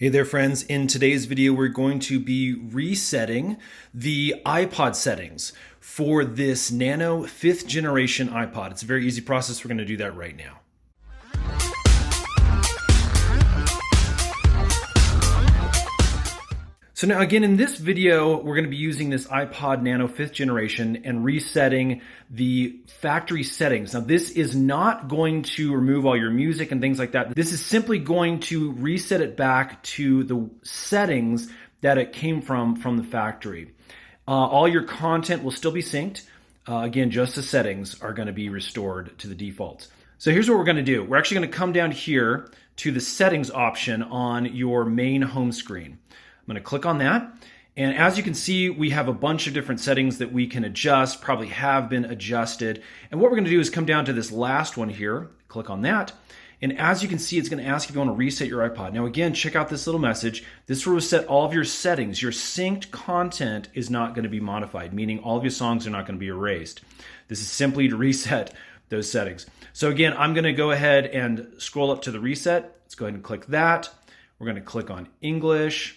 Hey there friends, in today's video we're going to be resetting the iPod settings for this Nano 5th generation iPod. It's a very easy process. We're going to do that right now. So now again, in this video, we're going to be using this iPod Nano 5th generation and resetting the factory settings. Now this is not going to remove all your music and things like that. This is simply going to reset it back to the settings that it came from the factory. All your content will still be synced. Again, just the settings are going to be restored to the defaults. So here's what we're going to do. We're actually going to come down here to the settings option on your main home screen. I'm going to click on that, and as you can see, we have a bunch of different settings that we can adjust, probably have been adjusted. And what we're going to do is come down to this last one here, click on that, and as you can see, it's going to ask if you want to reset your iPod. Now again, check out this little message. This will reset all of your settings. Your synced content is not going to be modified, meaning all of your songs are not going to be erased. This is simply to reset those settings. So again, I'm going to go ahead and scroll up to the reset. Let's go ahead and click that. We're going to click on English.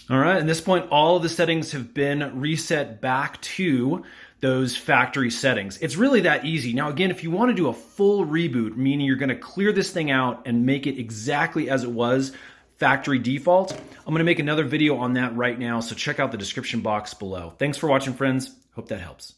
All right, at this point, all of the settings have been reset back to those factory settings. It's really that easy. Now, again, if you want to do a full reboot, meaning you're going to clear this thing out and make it exactly as it was, factory default, I'm going to make another video on that right now, so check out the description box below. Thanks for watching, friends. Hope that helps.